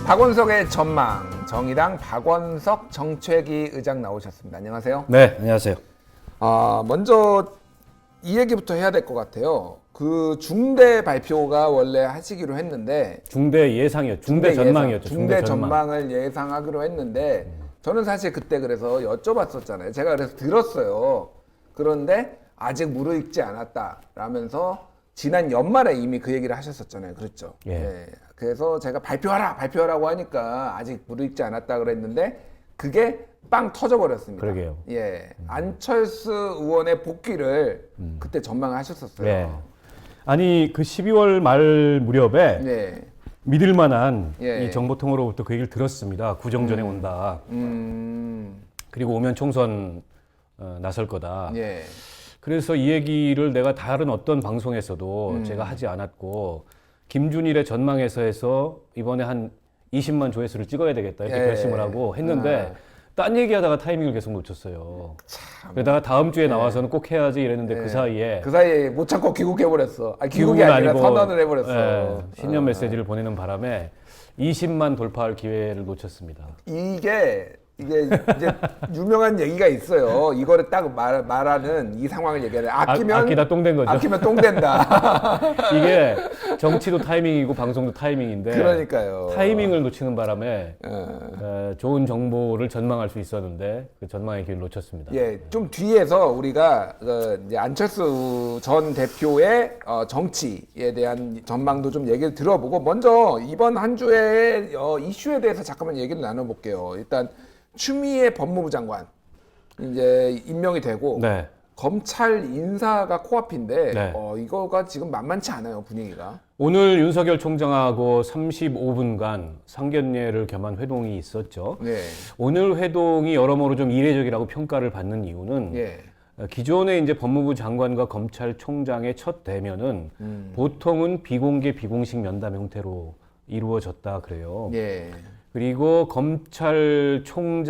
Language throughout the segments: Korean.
박원석의 전망, 정의당 박원석 정책위 의장 나오셨습니다. 안녕하세요. 네, 안녕하세요. 먼저 이 얘기부터 해야 될 것 같아요. 그 중대 발표가 원래 하시기로 했는데 중대 예상이었죠. 중대 전망이었죠. 중대 전망을 예상하기로 했는데 저는 사실 그때 그래서 여쭤봤었잖아요. 제가 그래서 들었어요. 그런데 아직 무르익지 않았다라면서 지난 연말에 이미 그 얘기를 하셨었잖아요. 그렇죠? 예. 그래서 제가 발표하라고 하니까 아직 무르익지 않았다 그랬는데 그게 빵 터져버렸습니다. 그러게요. 예. 안철수 의원의 복귀를 그때 전망하셨었어요. 예. 아니 그 12월 말 무렵에 예. 믿을 만한 예. 이 정보통으로부터 그 얘기를 들었습니다. 구정전에 온다. 그리고 오면 총선 나설 거다. 예. 그래서 이 얘기를 내가 다른 어떤 방송에서도 제가 하지 않았고 김준일의 전망에서 해서 이번에 한 20만 조회수를 찍어야 되겠다 이렇게 예. 결심을 하고 했는데 딴 얘기하다가 타이밍을 계속 놓쳤어요. 참. 그러다가 다음 주에 나와서는 꼭 해야지 이랬는데 그 사이에 못 참고 귀국해버렸어. 귀국이 귀국은 아니라 아니고, 선언을 해버렸어. 예, 신년 메시지를 보내는 바람에 20만 돌파할 기회를 놓쳤습니다. 이게 이제 유명한 얘기가 있어요. 이거를 딱 말하는 이 상황을 얘기하는 아끼다 똥 된 거죠. 아끼면 똥 된다. 이게 정치도 타이밍이고 방송도 타이밍인데 그러니까요. 타이밍을 놓치는 바람에 좋은 정보를 전망할 수 있었는데 그 전망의 기회를 놓쳤습니다. 예, 좀 뒤에서 우리가 이제 안철수 전 대표의 정치에 대한 전망도 좀 얘기를 들어보고 먼저 이번 한 주의 이슈에 대해서 잠깐만 얘기를 나눠볼게요. 일단 추미애 법무부 장관 이제 임명이 되고 네. 검찰 인사가 코앞인데 네. 이거가 지금 만만치 않아요, 분위기가. 오늘 윤석열 총장하고 35분간 상견례를 겸한 회동이 있었죠. 네. 오늘 회동이 여러모로 좀 이례적이라고 평가를 받는 이유는 예. 기존에 이제 법무부 장관과 검찰총장의 첫 대면은 보통은 비공개 비공식 면담 형태로 이루어졌다 그래요. 예. 그리고 검찰총장이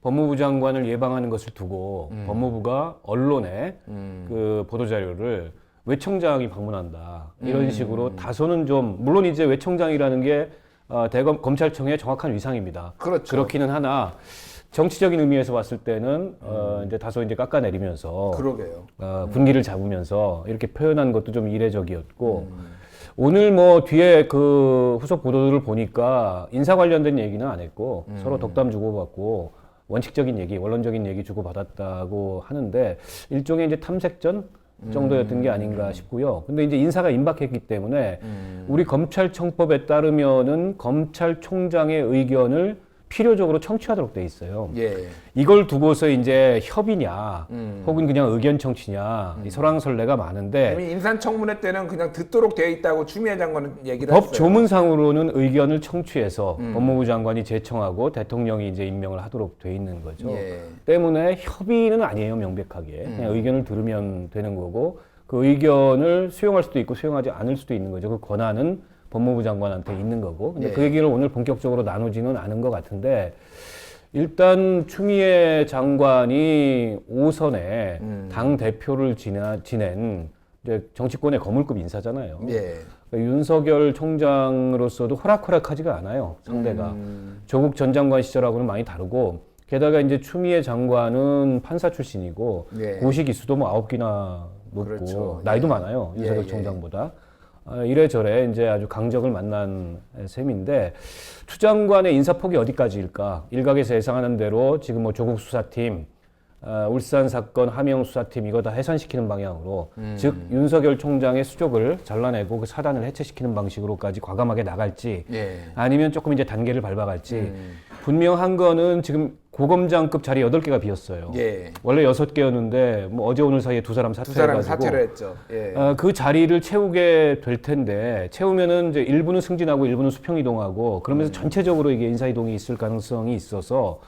법무부 장관을 예방하는 것을 두고 법무부가 언론에 그 보도자료를 외청장이 방문한다 이런 식으로 다소는 좀 물론 이제 외청장이라는 게 대검 검찰청의 정확한 위상입니다. 그렇죠. 그렇기는 하나 정치적인 의미에서 봤을 때는 이제 다소 이제 깎아내리면서 그러게요. 분기를 잡으면서 이렇게 표현한 것도 좀 이례적이었고. 오늘 뭐 뒤에 그 후속 보도들을 보니까 인사 관련된 얘기는 안 했고 서로 덕담 주고받고 원칙적인 얘기, 원론적인 얘기 주고받았다고 하는데 일종의 이제 탐색전 정도였던 게 아닌가 싶고요. 근데 이제 인사가 임박했기 때문에 우리 검찰청법에 따르면은 검찰총장의 의견을 필요적으로 청취하도록 돼 있어요. 예. 이걸 두고서 이제 협의냐, 혹은 그냥 의견 청취냐, 이 설왕설래가 많은데 이미 인사청문회 때는 그냥 듣도록 되어 있다고 추미애 장관은 얘기를 법 했어요. 조문상으로는 의견을 청취해서 법무부 장관이 제청하고 대통령이 이제 임명을 하도록 돼 있는 거죠. 예. 때문에 협의는 아니에요, 명백하게. 그냥 의견을 들으면 되는 거고 그 의견을 수용할 수도 있고 수용하지 않을 수도 있는 거죠. 그 권한은 법무부 장관한테 있는 거고. 근데 예. 그 얘기를 오늘 본격적으로 나누지는 않은 것 같은데 일단 추미애 장관이 오선에 당 대표를 지낸 이제 정치권의 거물급 인사잖아요. 예. 그러니까 윤석열 총장으로서도 호락호락하지가 않아요. 상대가 조국 전 장관 시절하고는 많이 다르고 게다가 이제 추미애 장관은 판사 출신이고 예. 고시 기수도 뭐 9기나 높고 그렇죠. 나이도 예. 많아요. 윤석열 예, 예. 총장보다. 이래저래 이제 아주 강적을 만난 셈인데 추 장관의 인사폭이 어디까지일까? 일각에서 예상하는 대로 지금 뭐 조국 수사팀, 울산 사건 함영 수사팀 이거 다 해산시키는 방향으로 즉 윤석열 총장의 수족을 잘라내고 그 사단을 해체시키는 방식으로까지 과감하게 나갈지 예. 아니면 조금 이제 단계를 밟아갈지 분명한 거는 지금 고검장급 자리 8개가 비었어요. 예. 원래 6개였는데 뭐 어제 오늘 사이에 2사람 두 사람이 사퇴해가지고 사퇴를 했죠. 예. 그 자리를 채우게 될 텐데 채우면은 이제 일부는 승진하고 일부는 수평 이동하고 그러면서 전체적으로 이게 인사 이동이 있을 가능성이 있어서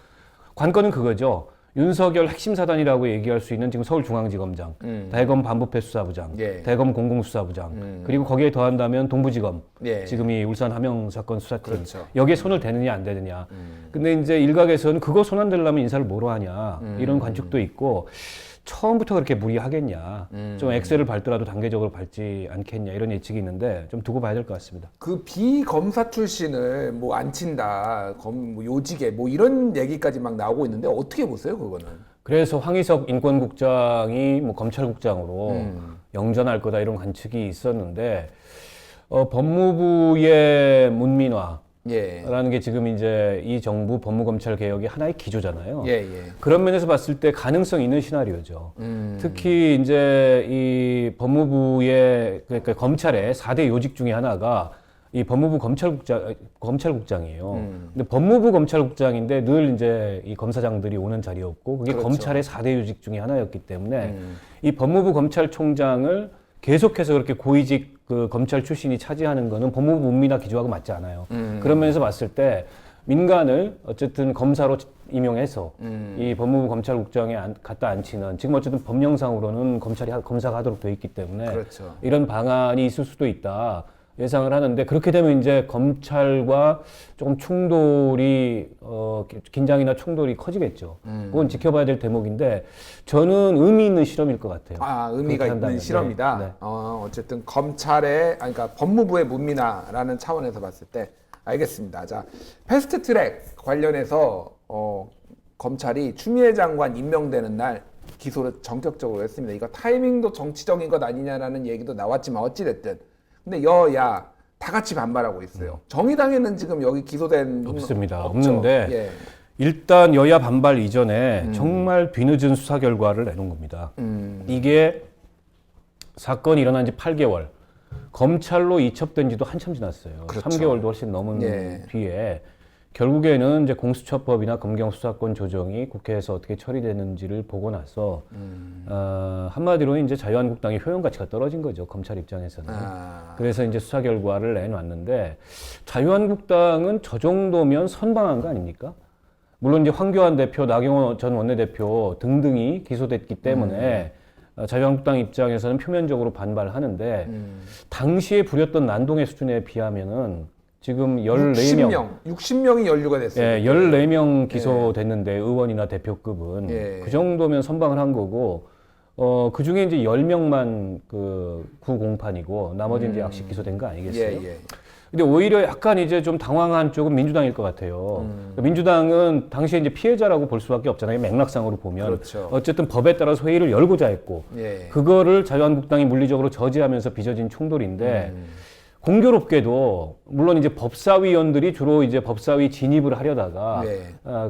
관건은 그거죠. 윤석열 핵심 사단이라고 얘기할 수 있는 지금 서울중앙지검장, 대검 반부패 수사부장, 예. 대검 공공수사부장, 그리고 거기에 더한다면 동부지검, 예. 지금 이 울산 함영 사건 수사팀, 그렇죠. 여기에 손을 대느냐 안 대느냐. 근데 이제 일각에서는 그거 손 안 대려면 인사를 뭐로 하냐 이런 관측도 있고 처음부터 그렇게 무리하겠냐. 좀 엑셀을 밟더라도 단계적으로 밟지 않겠냐. 이런 예측이 있는데 좀 두고 봐야 될 것 같습니다. 그 비검사 출신을 뭐 안 친다, 뭐 요직에 뭐 이런 얘기까지 막 나오고 있는데 어떻게 보세요, 그거는? 그래서 황희석 인권국장이 뭐 검찰국장으로 영전할 거다 이런 관측이 있었는데 법무부의 문민화 예. 라는 게 지금 이제 이 정부 법무검찰 개혁의 하나의 기조잖아요. 예, 예. 그런 면에서 봤을 때 가능성 있는 시나리오죠. 특히 이제 이 법무부의 그러니까 검찰의 4대 요직 중에 하나가 이 법무부 검찰국장이에요. 근데 법무부 검찰국장인데 늘 이제 이 검사장들이 오는 자리였고 그게 그렇죠. 검찰의 4대 요직 중에 하나였기 때문에 이 법무부 검찰총장을 계속해서 그렇게 고위직 그 검찰 출신이 차지하는 거는 법무부 문민화 기조하고 맞지 않아요. 그런 면에서 봤을 때 민간을 어쨌든 검사로 임용해서 이 법무부 검찰국장에 갖다 앉히는 지금 어쨌든 법령상으로는 검사가 하도록 돼 있기 때문에 그렇죠. 이런 방안이 있을 수도 있다 예상을 하는데 그렇게 되면 이제 검찰과 조금 충돌이 긴장이나 충돌이 커지겠죠. 그건 지켜봐야 될 대목인데 저는 의미 있는 실험일 것 같아요. 아, 의미가 있는 한다면. 실험이다. 네, 네. 어쨌든 검찰의, 그러니까 법무부의 문민화라는 차원에서 봤을 때 알겠습니다. 자, 패스트트랙 관련해서 검찰이 추미애 장관 임명되는 날 기소를 전격적으로 했습니다. 이거 타이밍도 정치적인 것 아니냐라는 얘기도 나왔지만 어찌됐든 근데 여야 다 같이 반발하고 있어요. 정의당에는 지금 여기 기소된 분 없습니다. 없죠? 없는데 예. 일단 여야 반발 이전에 정말 뒤늦은 수사 결과를 내놓은 겁니다. 이게 사건이 일어난 지 8개월, 검찰로 이첩된 지도 한참 지났어요. 그렇죠. 3개월도 훨씬 넘은 예. 뒤에 결국에는 이제 공수처법이나 검경수사권 조정이 국회에서 어떻게 처리되는지를 보고 나서 한마디로 이제 자유한국당의 효용 가치가 떨어진 거죠. 검찰 입장에서는. 그래서 이제 수사 결과를 내놨는데 자유한국당은 저 정도면 선방한 거 아닙니까? 물론 이제 황교안 대표, 나경원 전 원내대표 등등이 기소됐기 때문에 자유한국당 입장에서는 표면적으로 반발하는데 당시에 부렸던 난동의 수준에 비하면은 지금 14명, 60명이 연루가 됐어요. 예, 14명 기소됐는데 의원이나 대표급은 예. 그 정도면 선방을 한 거고 그 중에 이제 10명만 그 구공판이고 나머지 이제 약식 기소된 거 아니겠어요? 예, 예. 근데 오히려 약간 이제 좀 당황한 쪽은 민주당일 것 같아요. 민주당은 당시에 이제 피해자라고 볼 수밖에 없잖아요. 맥락상으로 보면. 그렇죠. 어쨌든 법에 따라서 회의를 열고자 했고 예. 그거를 자유한국당이 물리적으로 저지하면서 빚어진 충돌인데 공교롭게도 물론 이제 법사위원들이 주로 이제 법사위 진입을 하려다가 네.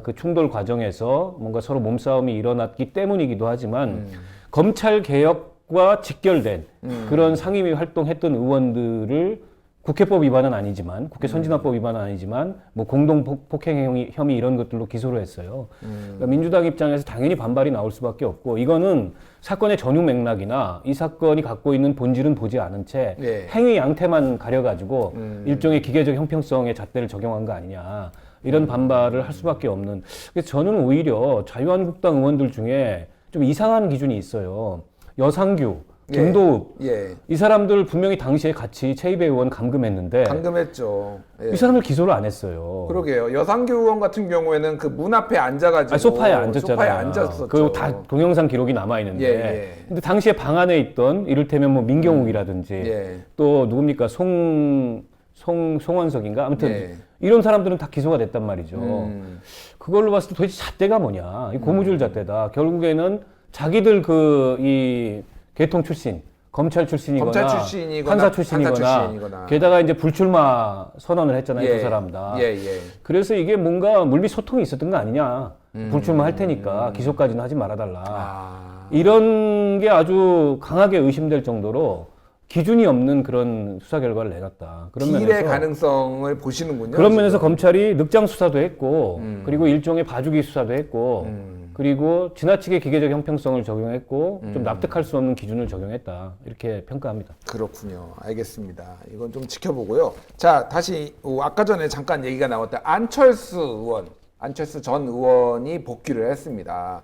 그 충돌 과정에서 뭔가 서로 몸싸움이 일어났기 때문이기도 하지만 검찰 개혁과 직결된 그런 상임위 활동했던 의원들을 국회법 위반은 아니지만 국회 선진화법 위반은 아니지만 뭐 공동 폭행 혐의 이런 것들로 기소를 했어요. 그러니까 민주당 입장에서 당연히 반발이 나올 수밖에 없고 이거는 사건의 전후 맥락이나 이 사건이 갖고 있는 본질은 보지 않은 채 네. 행위 양태만 가려가지고 일종의 기계적 형평성의 잣대를 적용한 거 아니냐 이런 반발을 할 수밖에 없는. 그래서 저는 오히려 자유한국당 의원들 중에 좀 이상한 기준이 있어요. 여상규, 김도읍 예. 이 사람들 분명히 당시에 같이 최이배 의원 감금했는데 감금했죠. 예. 이 사람들 기소를 안 했어요. 그러게요. 여상규 의원 같은 경우에는 그 문 앞에 앉아가지고 아니, 소파에 앉았잖아요. 소파에 앉았었죠. 그리고 다 동영상 기록이 남아 있는데. 예, 예. 근데 당시에 방 안에 있던 이를테면 뭐 민경욱이라든지 예. 또 누굽니까 송원석인가 아무튼 예. 이런 사람들은 다 기소가 됐단 말이죠. 그걸로 봤을 때 도대체 잣대가 뭐냐? 이 고무줄 잣대다. 결국에는 자기들 이 개통 출신, 검찰 출신이거나, 판사 출신이거나, 게다가 이제 불출마 선언을 했잖아요, 두 사람 다. 예, 예. 그래서 이게 뭔가 물밑 소통이 있었던 거 아니냐. 불출마 할 테니까 기소까지는 하지 말아달라. 이런 게 아주 강하게 의심될 정도로 기준이 없는 그런 수사 결과를 내놨다. 그런 딜의 면에서 가능성을 보시는군요. 그런 지금. 면에서 검찰이 늑장 수사도 했고, 그리고 일종의 봐주기 수사도 했고, 그리고 지나치게 기계적 형평성을 적용했고, 좀 납득할 수 없는 기준을 적용했다. 이렇게 평가합니다. 그렇군요. 알겠습니다. 이건 좀 지켜보고요. 자, 다시 아까 전에 잠깐 얘기가 나왔던 안철수 전 의원이 복귀를 했습니다.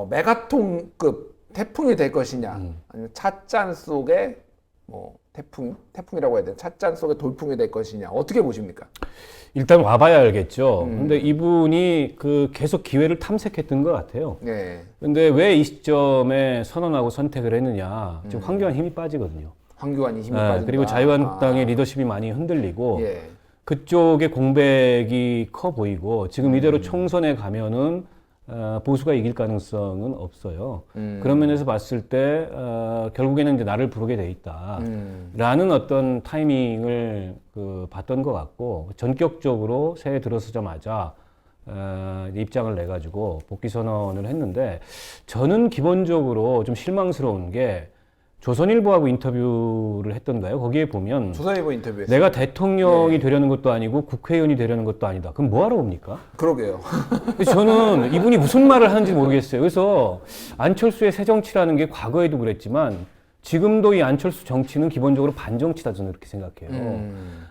메가톤급 태풍이 될 것이냐, 아니면 찻잔 속에 뭐 태풍이라고 해야 되나? 찻잔 속의 돌풍이 될 것이냐? 어떻게 보십니까? 일단 와봐야 알겠죠. 근데 이분이 그 계속 기회를 탐색했던 것 같아요. 네. 근데 왜 이 시점에 선언하고 선택을 했느냐. 지금 황교안 힘이 빠지거든요. 황교안이 힘이 네, 빠진다. 그리고 자유한국당의 리더십이 많이 흔들리고 예. 그쪽의 공백이 커 보이고 지금 이대로 총선에 가면은 보수가 이길 가능성은 없어요. 그런 면에서 봤을 때 결국에는 이제 나를 부르게 돼 있다라는 어떤 타이밍을 봤던 것 같고 전격적으로 새해 들어서자마자 입장을 내 가지고 복귀 선언을 했는데 저는 기본적으로 좀 실망스러운 게 조선일보하고 인터뷰를 했던가요? 거기에 보면 조선일보 인터뷰에서 내가 대통령이 되려는 것도 아니고 국회의원이 되려는 것도 아니다. 그럼 뭐 하러 옵니까? 그러게요. 그래서 저는 이분이 무슨 말을 하는지 모르겠어요. 그래서 안철수의 새 정치라는 게 과거에도 그랬지만 지금도 이 안철수 정치는 기본적으로 반정치다 저는 그렇게 생각해요.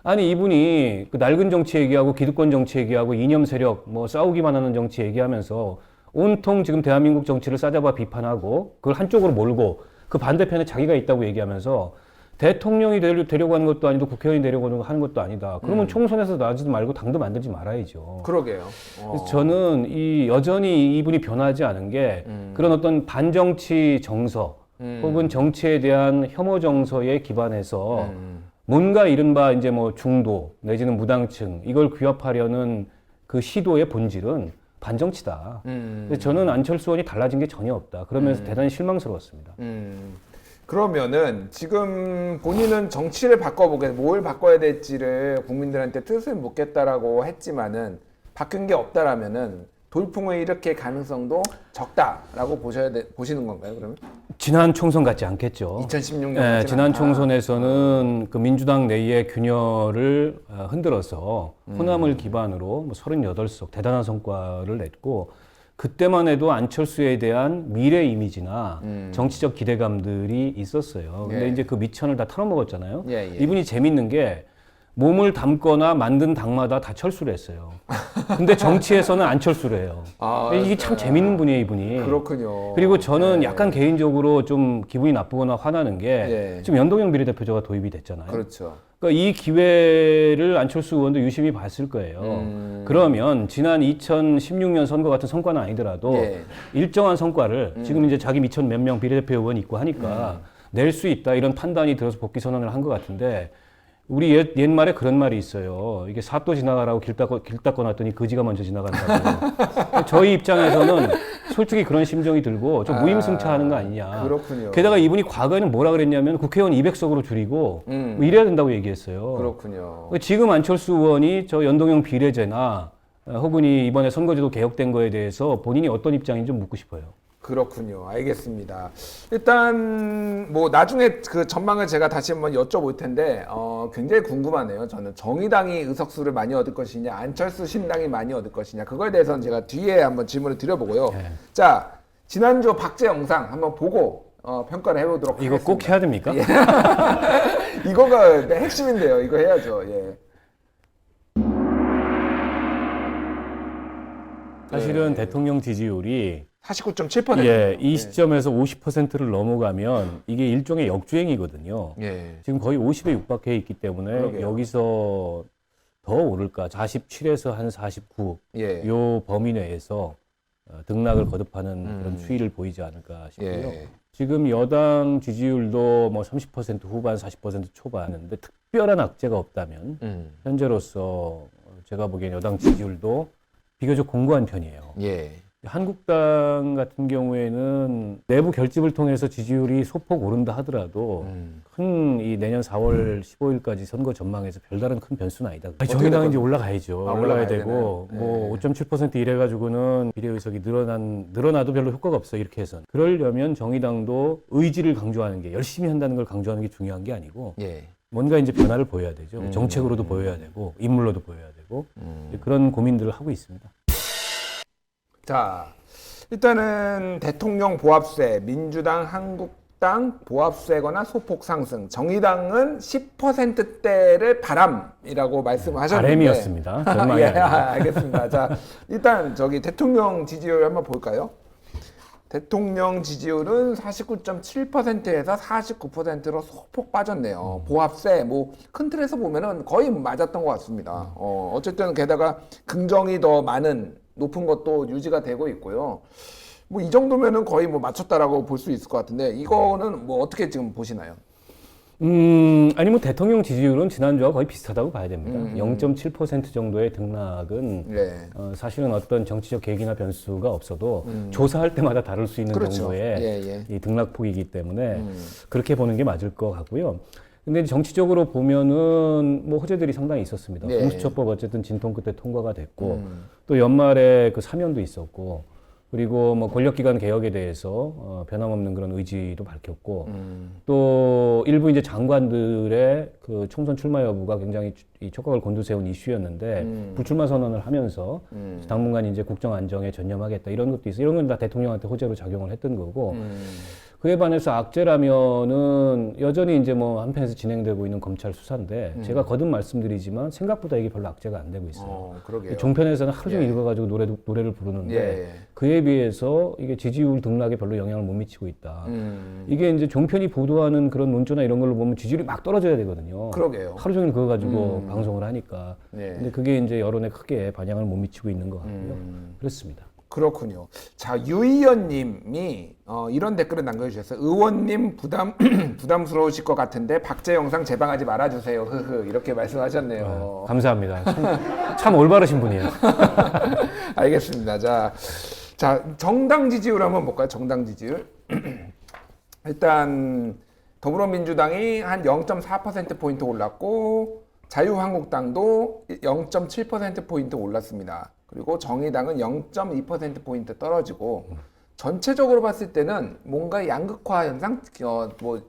아니 이분이 그 낡은 정치 얘기하고 기득권 정치 얘기하고 이념 세력 뭐 싸우기만 하는 정치 얘기하면서 온통 지금 대한민국 정치를 싸잡아 비판하고 그걸 한쪽으로 몰고 그 반대편에 자기가 있다고 얘기하면서 대통령이 되려고 하는 것도 아니고 국회의원이 되려고 하는 것도 아니다. 그러면 총선에서 나지도 말고 당도 만들지 말아야죠. 그러게요. 그래서 저는 여전히 이분이 변하지 않은 게 그런 어떤 반정치 정서 혹은 정치에 대한 혐오 정서에 기반해서 뭔가 이른바 이제 뭐 중도 내지는 무당층 이걸 규합하려는 그 시도의 본질은 반정치다. 그래서 저는 안철수 의원이 달라진 게 전혀 없다. 그러면서 대단히 실망스러웠습니다. 그러면은 지금 본인은 정치를 뭘 바꿔야 될지를 국민들한테 뜻을 묻겠다라고 했지만은 바뀐 게 없다라면은 돌풍을 일으킬 가능성도 적다라고 보시는 건가요? 그러면 지난 총선 같지 않겠죠. 2016년 네, 지난 총선에서는 그 민주당 내의 균열을 흔들어서 호남을 기반으로 뭐 38석 대단한 성과를 냈고 그때만 해도 안철수에 대한 미래 이미지나 정치적 기대감들이 있었어요. 근데 예. 이제 그 미천을 다 털어먹었잖아요. 예, 예. 이분이 재밌는 게 몸을 담거나 만든 당마다 다 철수를 했어요. 근데 정치에서는 안철수를 해요. 이게 참 재밌는 분이에요, 이분이. 그렇군요. 그리고 저는 약간 개인적으로 좀 기분이 나쁘거나 화나는 게 예. 지금 연동형 비례대표제가 도입이 됐잖아요. 그렇죠. 그러니까 이 기회를 안철수 의원도 유심히 봤을 거예요. 그러면 지난 2016년 선거 같은 성과는 아니더라도 예. 일정한 성과를 지금 이제 자기 미천 몇 명 비례대표 의원이 있고 하니까 낼 수 있다 이런 판단이 들어서 복귀 선언을 한 것 같은데 우리 옛말에 그런 말이 있어요. 이게 사또 지나가라고 길 닦고 놨더니 거지가 먼저 지나간다고. 저희 입장에서는 솔직히 그런 심정이 들고 좀 무임승차하는 거 아니냐. 그렇군요. 게다가 이분이 과거에는 뭐라 그랬냐면 국회의원 200석으로 줄이고 뭐 이래야 된다고 얘기했어요. 그렇군요. 지금 안철수 의원이 저 연동형 비례제나 혹은 이번에 선거제도 개혁된 거에 대해서 본인이 어떤 입장인지 좀 묻고 싶어요. 그렇군요. 알겠습니다. 일단 뭐 나중에 그 전망을 제가 다시 한번 여쭤볼 텐데 굉장히 궁금하네요. 저는 정의당이 의석수를 많이 얻을 것이냐, 안철수 신당이 많이 얻을 것이냐 그거에 대해서는 제가 뒤에 한번 질문을 드려보고요. 네. 자, 지난주 박제 영상 한번 보고 평가를 해보도록 이거 하겠습니다. 꼭 해야 됩니까? 예. 이거가 핵심인데요. 이거 해야죠. 예. 사실은 대통령 지지율이 49.7%. 예, 이 시점에서 50%를 넘어가면 이게 일종의 역주행이거든요. 예. 지금 거의 50에 육박해 있기 때문에 그러게요. 여기서 더 오를까? 47에서 한 49, 예. 요 범위 내에서 등락을 거듭하는 그런 추이를 보이지 않을까 싶고요. 예. 지금 여당 지지율도 뭐 30% 후반, 40% 초반인데 특별한 악재가 없다면 현재로서 제가 보기엔 여당 지지율도 비교적 공고한 편이에요. 예. 한국당 같은 경우에는 내부 결집을 통해서 지지율이 소폭 오른다 하더라도 큰 이 내년 4월 15일까지 선거 전망에서 별다른 큰 변수는 아니다. 정의당은 이제 올라가야죠. 올라가야 올라가야 되고 되나요? 뭐 5.7% 이래가지고는 비례의석이 늘어나도 별로 효과가 없어 이렇게 해서는. 그러려면 정의당도 의지를 강조하는 게 열심히 한다는 걸 강조하는 게 중요한 게 아니고 예. 뭔가 이제 변화를 보여야 되죠. 정책으로도 보여야 되고 인물로도 보여야 되고 그런 고민들을 하고 있습니다. 자, 일단은 대통령 보합세, 민주당, 한국당 보합세거나 소폭 상승, 정의당은 10%대를 바람이라고 말씀하셨는데 바람이었습니다. 전망이 예, 아니라. 알겠습니다. 자, 일단 저기 대통령 지지율 한번 볼까요? 대통령 지지율은 49.7%에서 49%로 소폭 빠졌네요. 보합세 뭐 큰 틀에서 보면은 거의 맞았던 것 같습니다. 어쨌든 게다가 긍정이 더 많은 높은 것도 유지가 되고 있고요. 뭐 이 정도면은 거의 뭐 맞췄다라고 볼 수 있을 것 같은데 이거는 뭐 어떻게 지금 보시나요? 아니 뭐 대통령 지지율은 지난주와 거의 비슷하다고 봐야 됩니다. 0.7% 정도의 등락은 네. 사실은 어떤 정치적 계기나 변수가 없어도 조사할 때마다 다를 수 있는 그렇죠. 정도의 예. 이 등락폭이기 때문에 그렇게 보는 게 맞을 것 같고요. 근데 정치적으로 보면은 뭐 호재들이 상당히 있었습니다. 네. 공수처법 어쨌든 진통 끝에 통과가 됐고 또 연말에 그 사면도 있었고 그리고 뭐 권력기관 개혁에 대해서 변함없는 그런 의지도 밝혔고 또 일부 이제 장관들의 그 총선 출마 여부가 굉장히 이 촉각을 곤두세운 이슈였는데 불출마 선언을 하면서 당분간 이제 국정 안정에 전념하겠다 이런 것도 있어. 이런 건 다 대통령한테 호재로 작용을 했던 거고. 그에 반해서 악재라면은 여전히 이제 뭐 한편에서 진행되고 있는 검찰 수사인데 제가 거듭 말씀드리지만 생각보다 이게 별로 악재가 안 되고 있어요. 그러게요. 종편에서는 하루 종일 읽어가지고 노래를 부르는데 예. 그에 비해서 이게 지지율 등락에 별로 영향을 못 미치고 있다. 이게 이제 종편이 보도하는 그런 논조나 이런 걸로 보면 지지율이 막 떨어져야 되거든요. 그러게요. 하루 종일 그거 가지고 방송을 하니까. 네. 근데 그게 이제 여론에 크게 반영을 못 미치고 있는 것 같고요. 그렇습니다. 그렇군요. 자, 유의원님이 이런 댓글을 남겨주셨어요. 의원님 부담스러우실 것 같은데 박제 영상 재방하지 말아주세요. 흐흐 이렇게 말씀하셨네요. 감사합니다. 참 올바르신 분이에요. 알겠습니다. 자, 정당 지지율 한번 볼까요? 정당 지지율. 일단 더불어민주당이 한 0.4%포인트 올랐고 자유한국당도 0.7%포인트 올랐습니다. 그리고 정의당은 0.2%포인트 떨어지고 전체적으로 봤을 때는 뭔가 양극화 현상, 뭐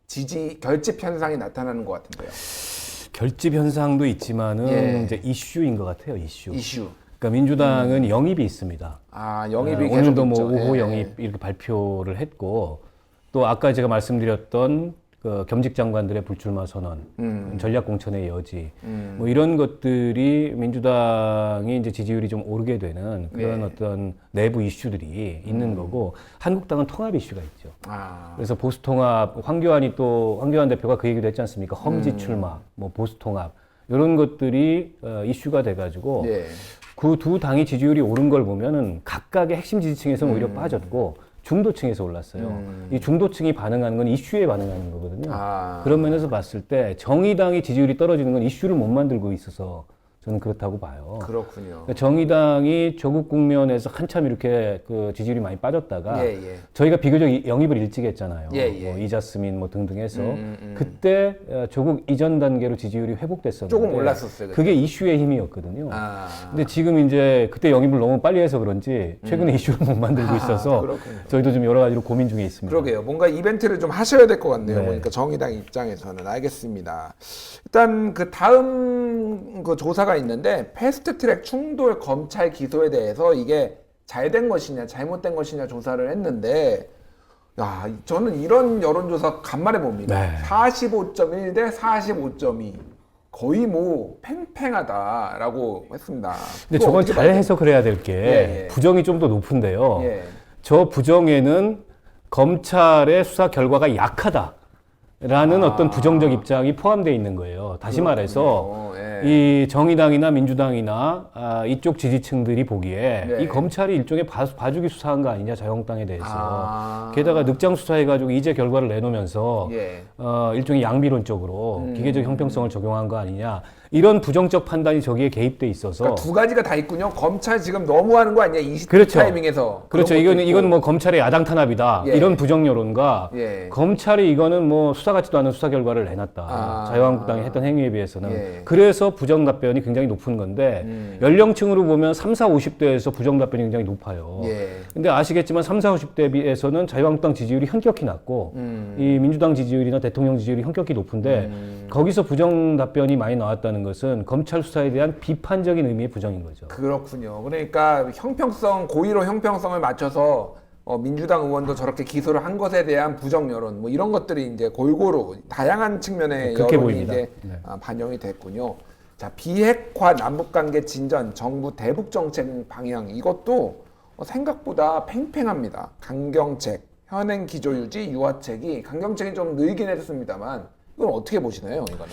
지지 결집 현상이 나타나는 것 같은데요. 결집 현상도 있지만은 예. 이제 이슈인 것 같아요. 이슈. 이슈. 그러니까 민주당은 영입이 있습니다. 영입이 계속 오늘도 뭐 있죠. 5호 예. 영입 이렇게 발표를 했고 또 아까 제가 말씀드렸던 그 겸직 장관들의 불출마 선언, 전략 공천의 여지, 뭐 이런 것들이 민주당이 이제 지지율이 좀 오르게 되는 그런 네. 어떤 내부 이슈들이 있는 거고 한국당은 통합 이슈가 있죠. 그래서 보수 통합, 황교안 대표가 그 얘기도 했지 않습니까? 험지 출마, 뭐 보수 통합 이런 것들이 이슈가 돼가지고 예. 그 두 당이 지지율이 오른 걸 보면은 각각의 핵심 지지층에서는 오히려 빠졌고. 중도층에서 올랐어요. 이 중도층이 반응하는 건 이슈에 반응하는 거거든요. 그런 면에서 봤을 때 정의당이 지지율이 떨어지는 건 이슈를 못 만들고 있어서 저는 그렇다고 봐요. 그렇군요. 그러니까 정의당이 조국 국면에서 한참 이렇게 그 지지율이 많이 빠졌다가 예. 저희가 비교적 영입을 일찍 했잖아요. 예. 뭐 이자스민 뭐 등등 해서 그때 조국 이전 단계로 지지율이 회복됐었는데 조금 올랐었어요. 그게 이슈의 힘이었거든요. 아. 근데 지금 이제 그때 영입을 너무 빨리 해서 그런지 최근에 이슈를 못 만들고 있어서 그렇군요. 저희도 좀 여러 가지로 고민 중에 있습니다. 그러게요. 뭔가 이벤트를 좀 하셔야 될 것 같네요. 네. 보니까 정의당 입장에서는. 알겠습니다. 일단 그 다음 그 조사가 있는데 패스트트랙 충돌 검찰 기소에 대해서 이게 잘된 것이냐 잘못된 것이냐 조사를 했는데 야, 저는 이런 여론조사 간만에 봅니다. 네. 45.1 대 45.2 거의 뭐 팽팽하다라고 했습니다. 근데 그거 저건 어떻게 잘 봐야 해석을 해야 될 게 예. 부정이 좀 더 높은데요. 예. 저 부정에는 검찰의 수사 결과가 약하다라는 어떤 부정적 입장이 포함되어 있는 거예요. 다시 말해서 예. 이 정의당이나 민주당이나 이쪽 지지층들이 보기에 네. 이 검찰이 일종의 봐주기 수사한 거 아니냐 자유한국당에 대해서 아. 게다가 늑장 수사해가지고 이제 결과를 내놓으면서 예. 일종의 양비론적으로 기계적 형평성을 적용한 거 아니냐 이런 부정적 판단이 저기에 개입돼 있어서 그러니까 두 가지가 다 있군요. 검찰 지금 너무하는 거 아니야? 이 그렇죠. 타이밍에서. 그렇죠. 그런 것도 이거는 있고. 뭐 검찰의 야당 탄압이다. 예. 이런 부정 여론과 예. 검찰이 이거는 뭐 수사 같지도 않은 수사 결과를 내놨다. 자유한국당이 했던 행위에 비해서는. 예. 그래서 부정 답변이 굉장히 높은 건데 연령층으로 보면 3, 4, 50대에서 부정 답변이 굉장히 높아요. 예. 근데 아시겠지만 3, 4, 50대에 비해서는 자유한국당 지지율이 현격히 낮고 이 민주당 지지율이나 대통령 지지율이 현격히 높은데 거기서 부정 답변이 많이 나왔다는 것은 검찰 수사에 대한 비판적인 의미의 부정인 거죠. 그렇군요. 그러니까 고의로 형평성을 맞춰서 민주당 의원도 저렇게 기소를 한 것에 대한 부정 여론 뭐 이런 것들이 이제 골고루 다양한 측면의 그렇게 여론이 보입니다. 이제 네. 반영이 됐군요. 자, 비핵화 남북관계 진전 정부 대북 정책 방향 이것도 생각보다 팽팽합니다. 강경책, 현행 기조 유지, 유화책이 강경책이 좀 늘긴 했습니다만 이건 어떻게 보시나요, 이거는?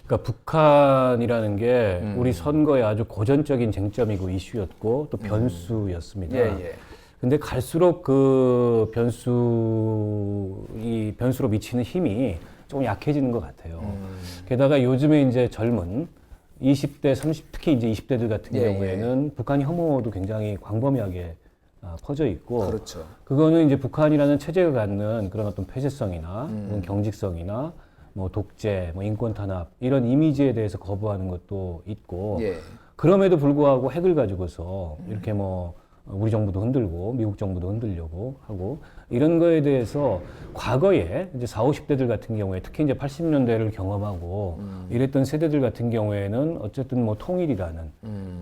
그러니까 북한이라는 게 우리 선거의 아주 고전적인 쟁점이고 이슈였고 또 변수였습니다. 예. 근데 갈수록 그 변수로 미치는 힘이 조금 약해지는 것 같아요. 게다가 요즘에 이제 젊은 20대, 30, 특히 이제 20대들 같은 예, 경우에는 북한 혐오도 굉장히 광범위하게 퍼져 있고, 그렇죠. 그거는 이제 북한이라는 체제가 갖는 그런 어떤 폐쇄성이나 혹은 경직성이나 뭐 독재, 뭐 인권 탄압 이런 이미지에 대해서 거부하는 것도 있고, 예. 그럼에도 불구하고 핵을 가지고서 이렇게 뭐 우리 정부도 흔들고 미국 정부도 흔들려고 하고 이런 거에 대해서 과거에 이제 40, 50대들 같은 경우에 특히 이제 80년대를 경험하고 이랬던 세대들 같은 경우에는 어쨌든 뭐 통일이라는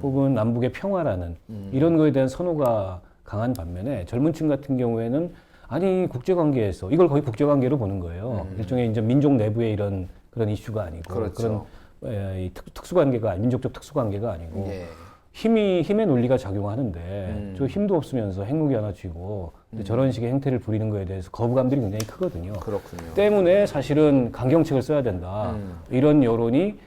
혹은 남북의 평화라는 이런 거에 대한 선호가 강한 반면에 젊은 층 같은 경우에는 아니 국제관계에서 이걸 거의 국제관계로 보는 거예요. 일종의 이제 민족 내부의 이런 그런 이슈가 아니고 그렇죠. 그런 특수관계가 민족적 특수관계가 아니고 예. 힘의 논리가 작용하는데 저 힘도 없으면서 핵무기 하나 쥐고 저런 식의 행태를 부리는 거에 대해서 거부감들이 굉장히 크거든요. 그렇군요. 때문에 사실은 강경책을 써야 된다. 이런 여론이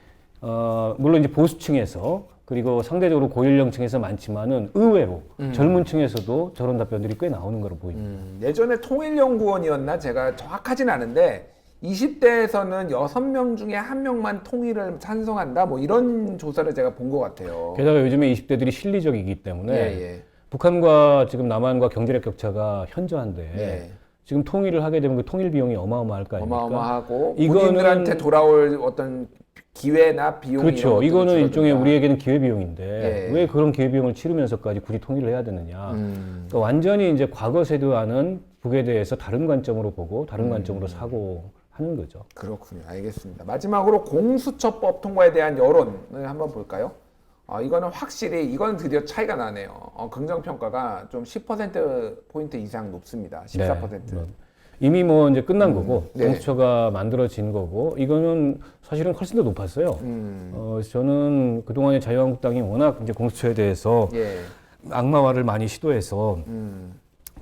물론 이제 보수층에서 그리고 상대적으로 고연령층에서 많지만은 의외로 젊은 층에서도 저런 답변들이 꽤 나오는 거로 보입니다. 예전에 통일연구원이었나 제가 정확하진 않은데 20대에서는 6명 중에 1명만 통일을 찬성한다 뭐 이런 조사를 제가 본 것 같아요. 게다가 요즘에 20대들이 실리적이기 때문에 예. 북한과 지금 남한과 경제력 격차가 현저한데 예. 지금 통일을 하게 되면 그 통일 비용이 어마어마할 거 아닙니까? 어마어마하고 이거는- 본인들한테 돌아올 어떤 기회나 비용 그렇죠. 이거는 일종의 줄어든다. 우리에게는 기회비용인데 예. 왜 그런 기회비용을 치르면서까지 굳이 통일을 해야 되느냐. 그러니까 완전히 이제 과거 세대와는 북에 대해서 다른 관점으로 보고 다른 관점으로 사고하는 거죠. 그렇군요. 알겠습니다. 마지막으로 공수처법 통과에 대한 여론을 한번 볼까요? 이거는 확실히 이건 드디어 차이가 나네요. 긍정평가가 좀 10%포인트 이상 높습니다. 14%. 네. 이미 뭐 이제 끝난 거고 네. 공수처가 만들어진 거고 이거는 사실은 훨씬 더 높았어요. 저는 그동안에 자유한국당이 워낙 이제 공수처에 대해서 예. 악마화를 많이 시도해서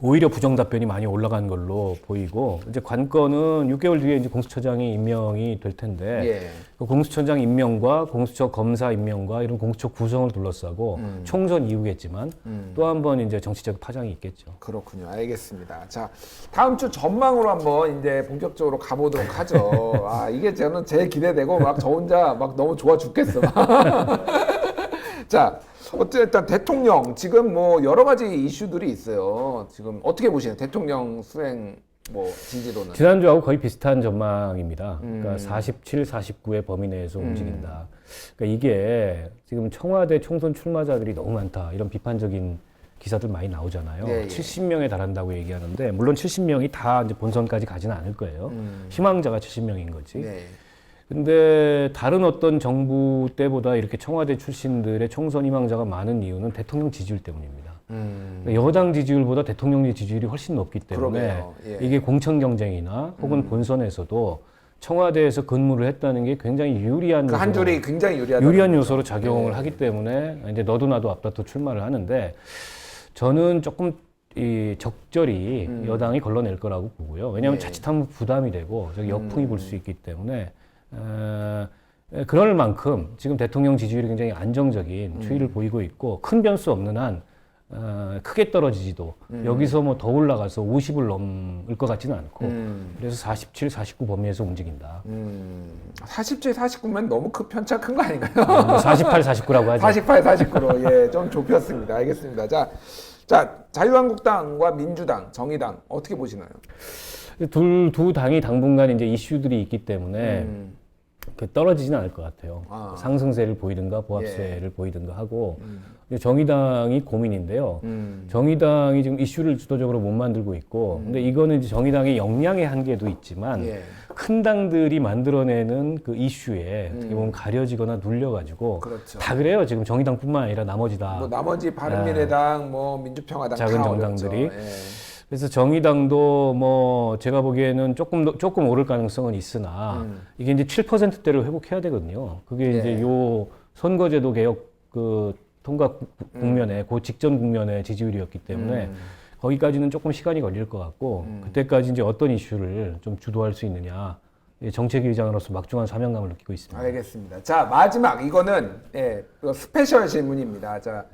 오히려 부정 답변이 많이 올라간 걸로 보이고 이제 관건은 6개월 뒤에 이제 공수처장이 임명이 될 텐데 예. 그 공수처장 임명과 공수처 검사 임명과 이런 공수처 구성을 둘러싸고 총선 이후겠지만 또 한 번 이제 정치적 파장이 있겠죠. 그렇군요. 알겠습니다. 자, 다음 주 전망으로 한번 이제 본격적으로 가보도록 하죠. 이게 저는 제일 기대되고 막 저 혼자 막 너무 좋아 죽겠어. 자, 어쨌든 대통령 지금 뭐 여러 가지 이슈들이 있어요. 지금 어떻게 보시나요? 대통령 수행 뭐 지지도는? 지난주하고 거의 비슷한 전망입니다. 그러니까 47, 49의 범위 내에서 움직인다. 그러니까 이게 지금 청와대 총선 출마자들이 너무 많다. 이런 비판적인 기사들 많이 나오잖아요. 예. 70명에 달한다고 얘기하는데 물론 70명이 다 이제 본선까지 가지는 않을 거예요. 희망자가 70명인 거지. 네. 근데 다른 어떤 정부 때보다 이렇게 청와대 출신들의 총선 희망자가 많은 이유는 대통령 지지율 때문입니다. 그러니까 여당 지지율보다 대통령 지지율이 훨씬 높기 때문에 그러게요. 예. 이게 공천 경쟁이나 혹은 본선에서도 청와대에서 근무를 했다는 게 굉장히 유리한 그 한 요소로- 줄이 굉장히 유리하다. 유리한 요소로 작용을 하기 때문에 이제 너도 나도 앞다퉈 출마를 하는데 저는 조금 이 적절히 여당이 걸러낼 거라고 보고요. 왜냐하면 네. 자칫하면 부담이 되고 저기 역풍이 불 수 있기 때문에 그럴 만큼 지금 대통령 지지율이 굉장히 안정적인 추이를 보이고 있고 큰 변수 없는 한 크게 떨어지지도 여기서 뭐 더 올라가서 50을 넘을 것 같지는 않고 그래서 47, 49 범위에서 움직인다. 47, 49면 너무 편차 큰 거 아닌가요? 뭐 48, 49라고 하죠. 48, 49로 예, 좀 좁혔습니다. 알겠습니다. 자, 자유한국당과 민주당, 정의당 어떻게 보시나요? 두 당이 당분간 이제 이슈들이 있기 때문에 그 떨어지지는 않을 것 같아요. 상승세를 보이든가 보합세를 보이든가 하고 근데 정의당이 고민인데요. 정의당이 지금 이슈를 주도적으로 못 만들고 있고 근데 이거는 이제 정의당의 역량의 한계도 있지만 예. 큰 당들이 만들어내는 그 이슈에 어떻게 보면 가려지거나 눌려가지고 그렇죠. 다 그래요. 지금 정의당뿐만 아니라 나머지 다 뭐 나머지 바른미래당, 뭐 민주평화당 작은 다 정당들이. 어렵죠. 예. 그래서 정의당도 뭐 제가 보기에는 조금 오를 가능성은 있으나 이게 이제 7%대를 회복해야 되거든요. 그게 이제 요 선거제도 개혁 그 통과 국면에 그 직전 국면의 지지율이었기 때문에 거기까지는 조금 시간이 걸릴 것 같고 그때까지 이제 어떤 이슈를 좀 주도할 수 있느냐 정책위의장으로서 막중한 사명감을 느끼고 있습니다. 알겠습니다. 자, 마지막 이거는 이거 스페셜 질문입니다. 자,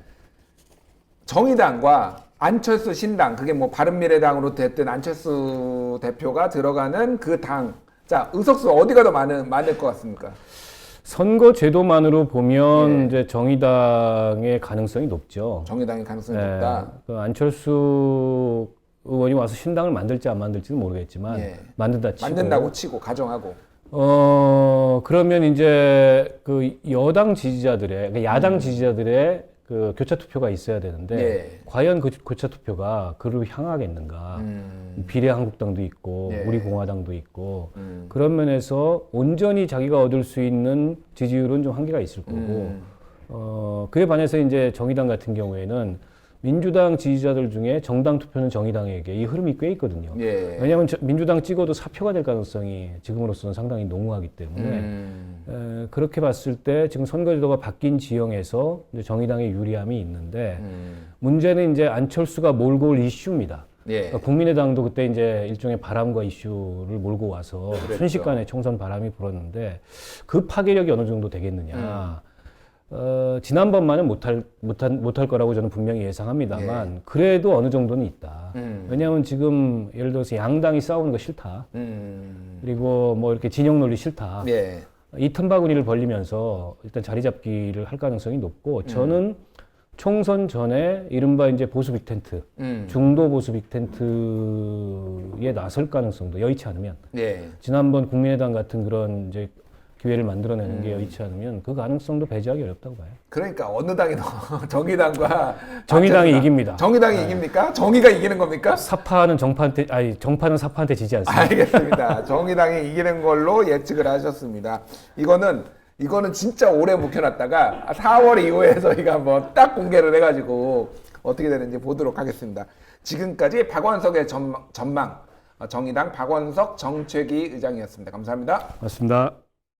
정의당과 안철수 신당, 그게 뭐 바른미래당으로 됐든 안철수 대표가 들어가는 그 당, 자, 의석수 어디가 더 많을 것 같습니까? 선거 제도만으로 보면 이제 정의당의 가능성이 높죠. 정의당의 가능성이 높다. 그 안철수 의원이 와서 신당을 만들지 안 만들지는 모르겠지만 만든다 치고 만든다고 치고 가정하고. 그러면 이제 그 여당 지지자들의 그러니까 야당 지지자들의 그 교차 투표가 있어야 되는데 과연 그 교차 투표가 그를 향하겠는가? 비례한국당도 있고 우리 공화당도 있고 그런 면에서 온전히 자기가 얻을 수 있는 지지율은 좀 한계가 있을 거고 그에 반해서 이제 정의당 같은 경우에는 민주당 지지자들 중에 정당 투표는 정의당에게 이 흐름이 꽤 있거든요. 왜냐하면 민주당 찍어도 사표가 될 가능성이 지금으로서는 상당히 농후하기 때문에 그렇게 봤을 때 지금 선거제도가 바뀐 지형에서 이제 정의당의 유리함이 있는데 문제는 이제 안철수가 몰고 올 이슈입니다. 그러니까 국민의당도 그때 이제 일종의 바람과 이슈를 몰고 와서 순식간에 총선 바람이 불었는데 그 파괴력이 어느 정도 되겠느냐. 지난번만은 못할 거라고 저는 분명히 예상합니다만 그래도 어느 정도는 있다. 왜냐하면 지금 예를 들어서 양당이 싸우는 거 싫다. 그리고 뭐 이렇게 진영 논리 싫다. 이 틈바구니를 벌리면서 일단 자리 잡기를 할 가능성이 높고 저는 총선 전에 이른바 이제 보수 빅텐트, 중도 보수 빅텐트에 나설 가능성도 여의치 않으면 지난번 국민의당 같은 그런 이제 기회를 만들어내는 게 여의치 않으면 그 가능성도 배제하기 어렵다고 봐요. 그러니까 어느 당이 더 정의당과 정의당이 이깁니다. 정의당이 이깁니까? 정의가 이기는 겁니까? 사파는 정파한테 정파는 사파한테 지지 않습니다. 알겠습니다. 정의당이 이기는 걸로 예측을 하셨습니다. 이거는 진짜 오래 묵혀놨다가 4월 이후에 저희가 한번 딱 공개를 해가지고 어떻게 되는지 보도록 하겠습니다. 지금까지 박원석의 전망, 정의당 박원석 정책위 의장이었습니다. 감사합니다. 맞습니다.